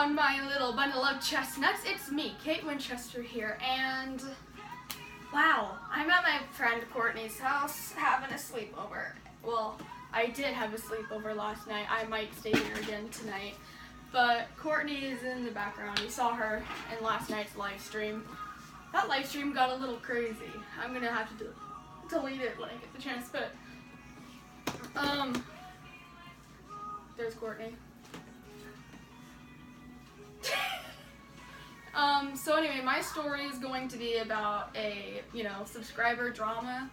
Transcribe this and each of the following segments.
on my little bundle of chestnuts. It's me, Kate Winchester here, and wow, I'm at my friend Courtney's house having a sleepover. Well, I did have a sleepover last night. I might stay here again tonight. But Courtney is in the background. You saw her in last night's live stream. That live stream got a little crazy. I'm gonna have to delete it when I get the chance, but there's Courtney. So anyway, my story is going to be about a, subscriber drama.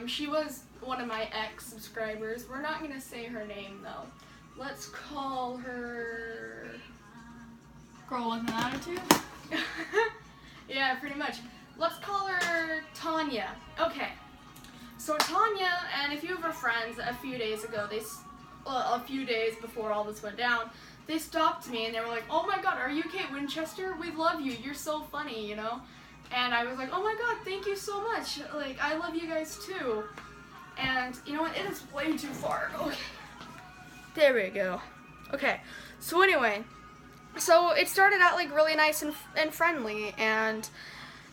She was one of my ex-subscribers. We're not going to say her name, though. Let's call her... Girl with an attitude? Yeah, pretty much. Let's call her Tanya. Okay. So Tanya, and a few of her friends, a few days ago, a few days before all this went down, they stopped me and they were like, "Oh my god, are you Kate Winchester? We love you. You're so funny, And I was like, "Oh my god, thank you so much. Like, I love you guys too." And you know what? It is way too far. Okay. There we go. Okay. So anyway, it started out like really nice and friendly, and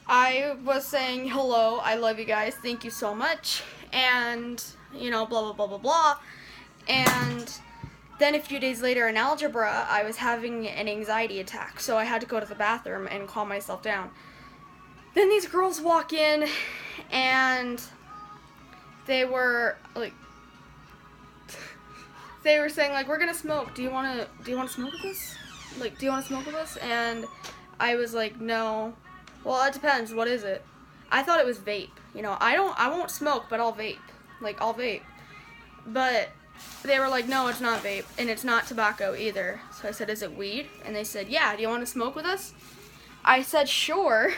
I was saying, "Hello, I love you guys. Thank you so much." And, blah, blah, blah, blah, blah. And then a few days later in algebra, I was having an anxiety attack, so I had to go to the bathroom and calm myself down. Then these girls walk in, and they were saying like, "We're gonna smoke. Do you wanna smoke with us? Like, do you wanna smoke with us?" And I was like, "No." "Well, it depends. What is it?" I thought it was vape. I won't smoke, but I'll vape. Like, I'll vape. But they were like, "No, it's not vape, and it's not tobacco either." So I said, "Is it weed?" And they said, "Yeah, do you want to smoke with us?" I said, "Sure."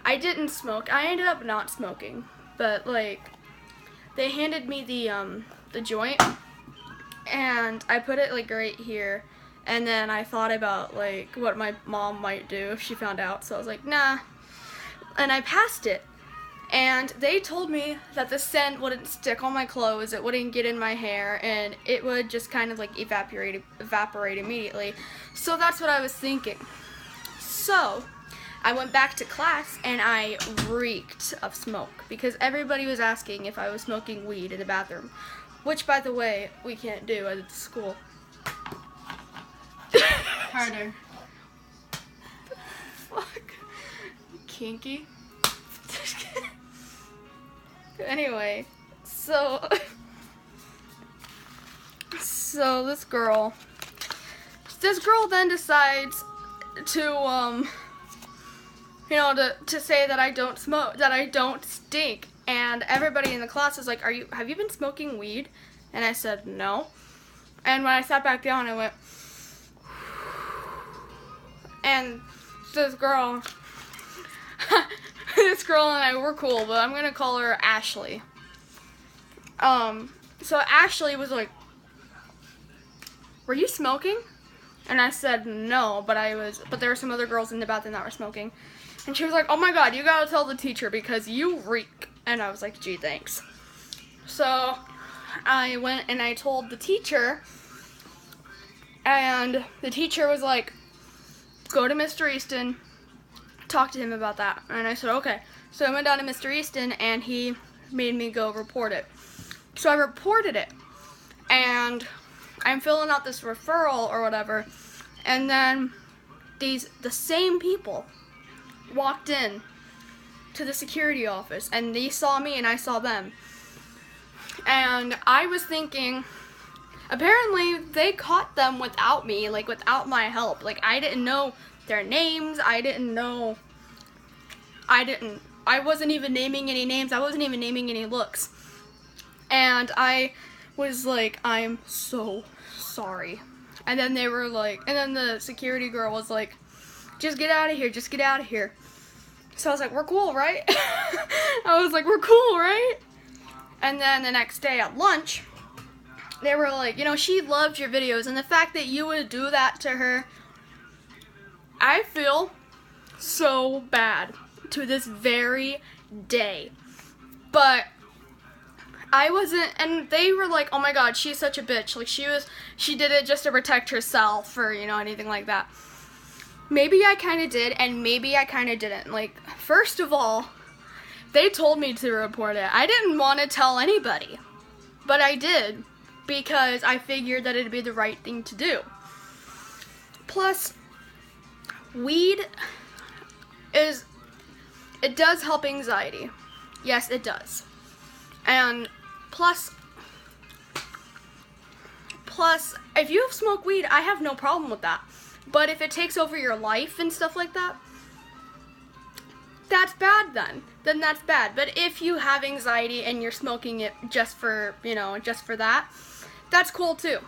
I didn't smoke. I ended up not smoking. But, they handed me the joint, and I put it, right here. And then I thought about, what my mom might do if she found out. So I was like, nah. And I passed it. And they told me that the scent wouldn't stick on my clothes, it wouldn't get in my hair, and it would just kind of evaporate immediately. So that's what I was thinking. So I went back to class and I reeked of smoke because everybody was asking if I was smoking weed in the bathroom, which, by the way, we can't do at the school. Harder. Fuck. Kinky. Anyway, so this girl then decides to to say that I don't smoke, that I don't stink, and everybody in the class is like, have you been smoking weed? And I said no. And when I sat back down, I went, and this girl and I were cool, but I'm gonna call her Ashley. So Ashley was like, "Were you smoking?" And I said no, but there were some other girls in the bathroom that were smoking. And she was like, "Oh my god, you gotta tell the teacher because you reek." And I was like, "Gee, thanks." So I went and I told the teacher, and the teacher was like, "Go to Mr. Easton, talk to him about that." And I said, "Okay." So I went down to Mr. Easton, and he made me go report it. So I reported it, and I'm filling out this referral or whatever, and then the same people walked in to the security office, and they saw me and I saw them. And I was thinking, apparently they caught them without me, without my help. I didn't know their names. I wasn't even naming any names. I wasn't even naming any looks. And I was like, "I'm so sorry." And then the security girl was like, "Just get out of here, just get out of here." So I was like, "We're cool, right?" I was like, "We're cool, right?" And then the next day at lunch, they were like, "She loved your videos, and the fact that you would do that to her, I feel so bad to this very day." But I wasn't, and they were like, oh my god, she's such a bitch. Like, she did it just to protect herself or, you know, anything like that. Maybe I kind of did, and maybe I kind of didn't. Like, first of all, they told me to report it. I didn't want to tell anybody, but I did because I figured that it'd be the right thing to do. Plus, weed it does help anxiety. Yes, it does. And plus, if you smoke weed, I have no problem with that. But if it takes over your life and stuff like that, that's bad then. Then that's bad. But if you have anxiety and you're smoking it just for, you know, just for that, that's cool too.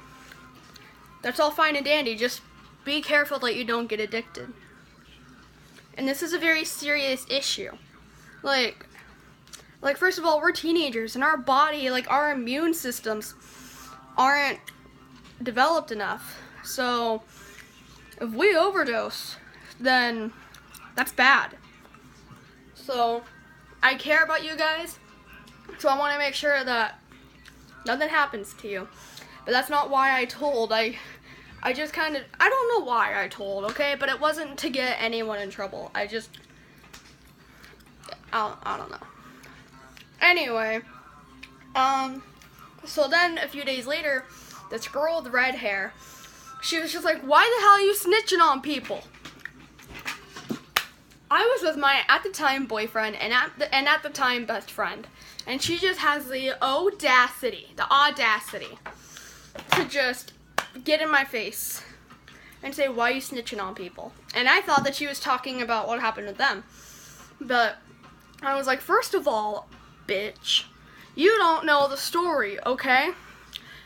That's all fine and dandy. Just be careful that you don't get addicted. And this is a very serious issue. Like first of all, we're teenagers and our body, like our immune systems aren't developed enough. So if we overdose, then that's bad. So I care about you guys. So I want to make sure that nothing happens to you. But that's not why I told. I just kind of, I don't know why I told, okay? But it wasn't to get anyone in trouble. I don't know. Anyway, so then a few days later, this girl with red hair, she was just like, why the hell are you snitching on people? I was with my, at the time, boyfriend, and at the time, best friend. And she just has the audacity to just get in my face and say, why are you snitching on people? And I thought that she was talking about what happened to them. But I was like, first of all, bitch, you don't know the story, okay?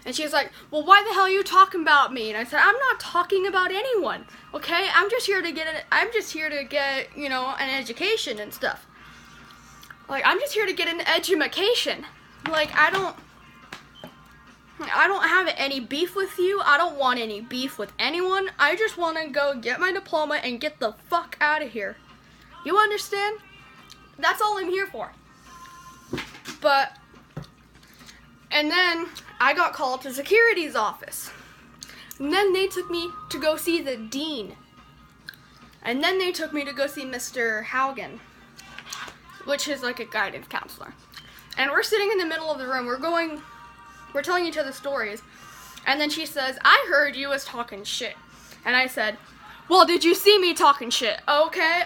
And she's like, well, why the hell are you talking about me? And I said, I'm not talking about anyone, okay? I'm just here to get, you know, an education and stuff. Like, I'm just here to get an edumacation. Like, I don't have any beef with you. I don't want any beef with anyone. I just want to go get my diploma and get the fuck out of here. You understand? That's all I'm here for. But, and then I got called to security's office. And then they took me to go see the dean. And then they took me to go see Mr. Haugen, which is like a guidance counselor. And we're sitting in the middle of the room. We're telling each other stories. And then she says, I heard you was talking shit. And I said, well, did you see me talking shit? Okay.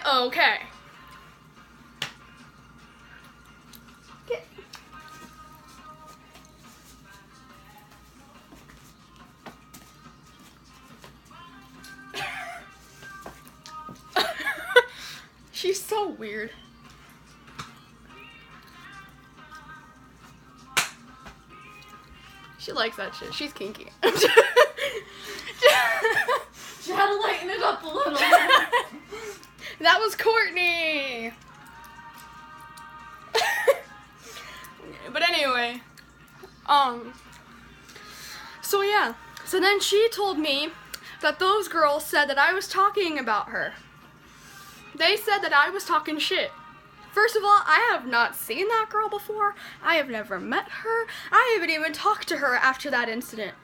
She's so weird. She likes that shit. She's kinky. She had to lighten it up a little. That was Courtney. But anyway, so yeah. So then she told me that those girls said that I was talking about her. They said that I was talking shit. First of all, I have not seen that girl before. I have never met her. I haven't even talked to her after that incident.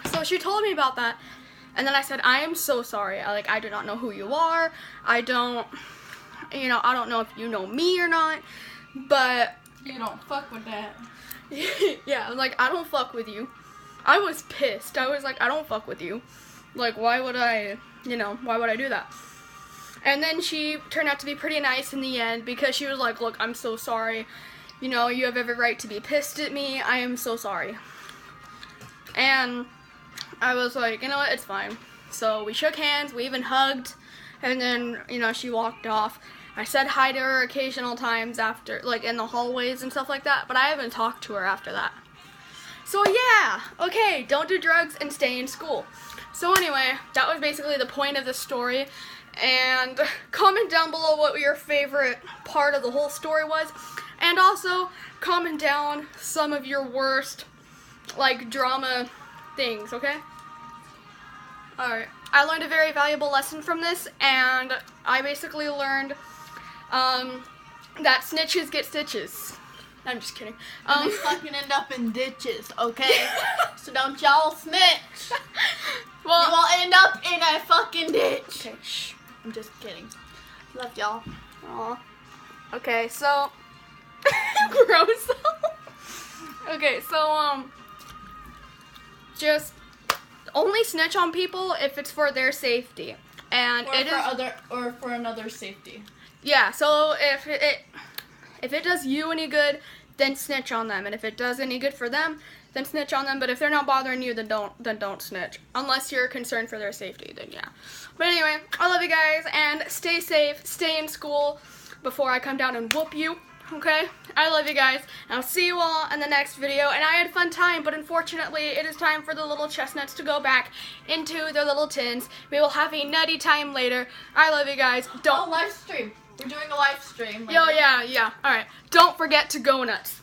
So she told me about that. And then I said, I am so sorry. I do not know who you are. I don't know if you know me or not. But You don't fuck with that. yeah, I'm like, I don't fuck with you. I was pissed. I was like, I don't fuck with you. Like, why would I do that? And then she turned out to be pretty nice in the end because she was like, look, I'm so sorry. You know, you have every right to be pissed at me. I am so sorry. And I was like, you know what, it's fine. So we shook hands, we even hugged, and then, you know, she walked off. I said hi to her occasional times after, like, in the hallways and stuff like that, but I haven't talked to her after that. So yeah, okay, don't do drugs and stay in school. So anyway, that was basically the point of the story. And comment down below what your favorite part of the whole story was. And also, comment down some of your worst, like, drama things, okay? Alright. I learned a very valuable lesson from this, and I basically learned that snitches get stitches. I'm just kidding. And they fucking end up in ditches, okay? So don't y'all snitch. Well, You will end up in a fucking ditch. okay, shh. I'm just kidding. Love y'all. Aw. Okay, so gross. Okay, so just only snitch on people if it's for their safety, and Or for another safety. yeah. So if it does you any good, then snitch on them, and if it does any good for them, then snitch on them. But if they're not bothering you, then don't snitch. Unless you're concerned for their safety, then yeah. But anyway, I love you guys, and stay safe, stay in school before I come down and whoop you. Okay? I love you guys, and I'll see you all in the next video. And I had a fun time, but unfortunately, it is time for the little chestnuts to go back into their little tins. We will have a nutty time later. I love you guys. Don't live stream. We're doing a live stream. Yo, yeah. All right. Don't forget to go nuts.